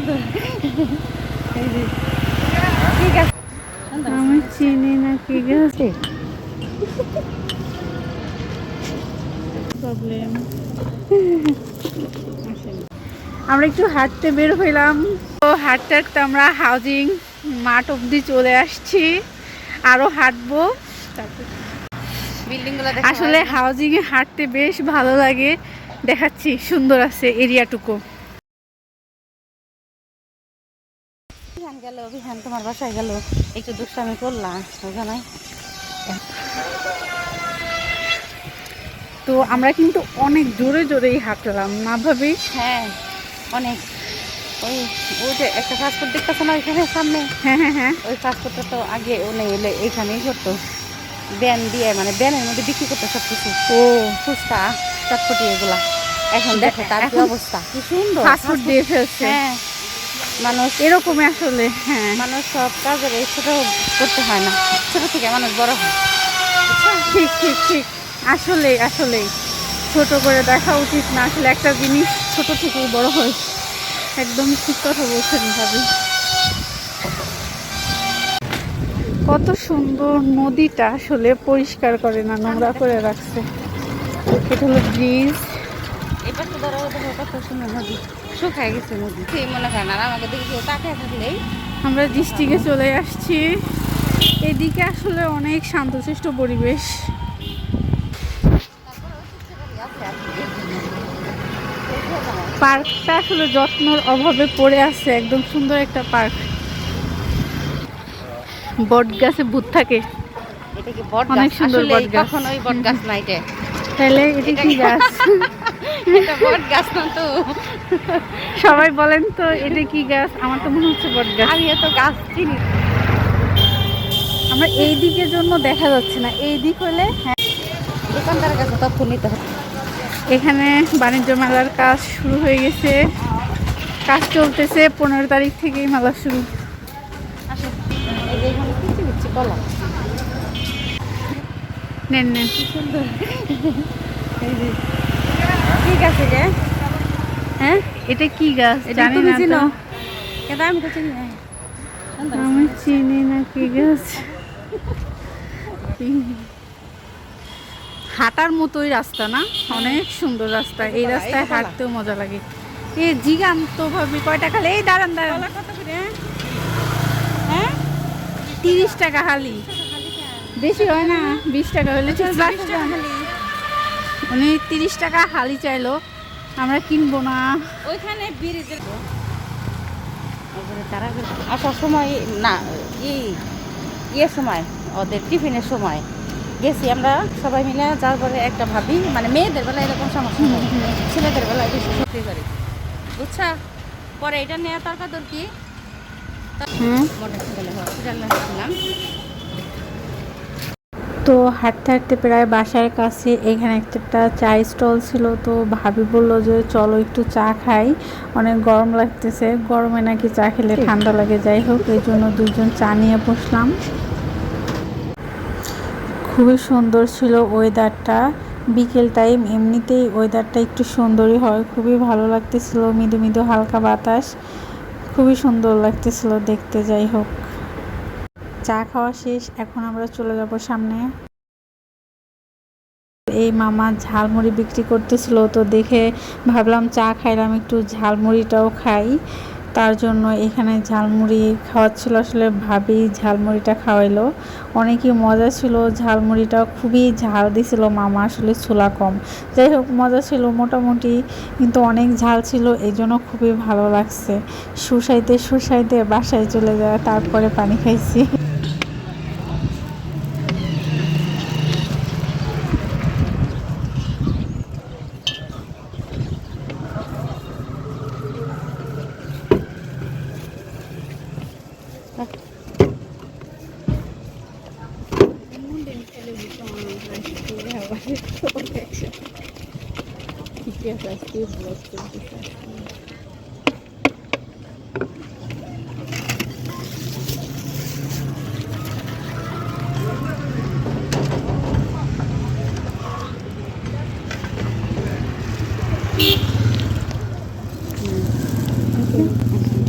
সুন্দর। কি গাছ? আমি চিনি না কি গাছ। প্রবলেম। আমরা একটু হাঁটতে বের হইলাম, তো হাঁটতে হাঁটতে আমরা হাউজিং মাঠ অব্দি চলে আসছি, আরো হাঁটবো। আসলে হাউজিং এ হাঁটতে বেশ ভালো লাগে, দেখাচ্ছি সুন্দর আছে এরিয়াটুকু। গেল অভিযান তোমার বাসায় গেল, একটু দুষ্টামি করলাম ওখানে। তো আমরা কিন্তু অনেক জোরে জোরেই হাঁটলাম না ভাবি। হ্যাঁ অনেক। ওই ওই যে একটা ফাস্টফুড দেখতেছে না ওইখানে সামনে, হ্যাঁ হ্যাঁ হ্যাঁ, ওই ফাস্টফুডটা তো আগে ওনে এলে এইখানেই করতো, ব্যান দিয়ে মানে ব্যানের মধ্যে বিক্রি করতো সব কিছু। ও ফুচকা চটপটি এগুলা। এখন দেখো তার কি অবস্থা, কি সুন্দর ফাস্টফুড দিয়ে ফেলছে। হ্যাঁ মানুষ এরকমই আসলে। হ্যাঁ মানুষ সব কাজের এই ছোট করতে হয় না, ছোট থেকে মানুষ বড় হয়। ঠিক ঠিক ঠিক, আসলে আসলে ছোট করে দেখা উচিত না, আসলে একটা জিনিস ছোট থেকেই বড় হয়। একদম ঠিক কথা বলছেন ভাবি। কত সুন্দর নদীটা, আসলে পরিষ্কার করে না, নোংরা করে রাখছে। এটা হলো ব্রিজ। এটা তো ধরো দেখো কত সুন্দর নদী, শুকায় গেছে নদী, সেই মনে করেন আর আমাকে দেখি কেউ তাকিয়ে থাকলেই। আমরা ডিস্ট্রিক্টে চলে আসছি, এদিকে আসলে অনেক শান্তশিষ্ট পরিবেশ। পার্কটা আসলে যত্নর অভাবে পড়ে আছে, একদম সুন্দর একটা পার্ক। বট গাছে ভূত থাকে, এটা কি বট অনেক গাছ? সুন্দর আসলে বট গাছ। কখনোই বট গাছ না এটা। তাহলে এটা কি গাছ? এটা বট গাছ না তো। সবাই বলেন তো এটা কি গাছ? আমার তো মনে হচ্ছে বট গাছ। আমি এত গাছ চিনি। আমরা এই দিকের জন্য দেখা যাচ্ছে না, এই দিক হলে হ্যাঁ। দোকানদারের কাছে তথ্য নিতে হবে। এখানে বাণিজ্য মেলার কাজ শুরু হয়ে গেছে, কাজ চলতেছে, 15 তারিখ থেকেই মেলা শুরু। আসো এই যে এখানে কিছু কিছু কলা। নেন নেন। কি সুন্দর। এই যে কি গাছ এটা? হ্যাঁ এটা কি গাছ এটা জানি তুমি না চিনো? তো। কিন্তু আমি তো চিনি না। আমি চিনি না কি গাছ। হাঁটার মতোই রাস্তা না, অনেক সুন্দর রাস্তা, এই রাস্তায় হাঁটতেও মজা লাগে। এ জিগান্ত ভাবি কয়টা খালি? এই দাঁড়ান দাঁড়ান। কত করে? হ্যাঁ 30 টাকা হালি, বেশি হয় না, 20 টাকা হলে ঠিক। উনি 30 টাকা হালি চাইলো, আমরা কিনবো না। ওইখানে ব্রিজের তারা আসার সময় না ইয়ের সময় ওদের টিফিনের সময় গেছি আমরা সবাই মিলে, যার পরে একটা ভাবি মানে মেয়েদের বেলা এরকম সমস্যা হয়, ছেলেদের বেলায় বেশি সত্যি করে বুঝছা। পরে এটা নিয়ে তর্কাতর্কি, মোটরসাইকেলে হসপিটালে আসলাম। তো হাঁটতে হাঁটতে প্রায় বাসার কাছে এখানে একটা চা স্টল ছিল, তো ভাবি বললো যে চলো একটু চা খাই, অনেক গরম লাগতেছে, গরমে নাকি চা খেলে ঠান্ডা লাগে। যাই হোক, এই জন্য দুইজন চা নিয়ে বসলাম। খুবই সুন্দর ছিল ওয়েদারটা, বিকেল টাইম, এমনিতেই ওয়েদারটা একটু সুন্দরই হয়, খুবই ভালো লাগতেছিল, মৃদু মৃদু হালকা বাতাস, খুবই সুন্দর লাগতেছিল দেখতে। যাই হোক, চা খাওয়া শেষ, এখন আমরা চলে যাব সামনে। এই মামা ঝালমুড়ি বিক্রি করতেছিল, তো দেখে ভাবলাম চা খাইলাম একটু ঝালমুড়িটাও খাই, তার জন্য এখানে ঝালমুড়ি খাওয়াচ্ছিল। আসলে ভাবি ঝালমুড়িটা খাওয়াইলো, অনেকই মজা ছিল, ঝালমুড়িটা খুবই ঝাল দিছিল মামা, আসলে ছোলা কম। যাই হোক মজা ছিল মোটামুটি, কিন্তু অনেক ঝাল ছিল, এই জন্য খুবই ভালো লাগছে। সুসাইতে সুসাইতে বাসায় চলে যায়, তারপরে পানি খাইছি।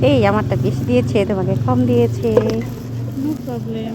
এই আমারটা বেশি দিয়েছে, তোমাকে কম দিয়েছে। No problem.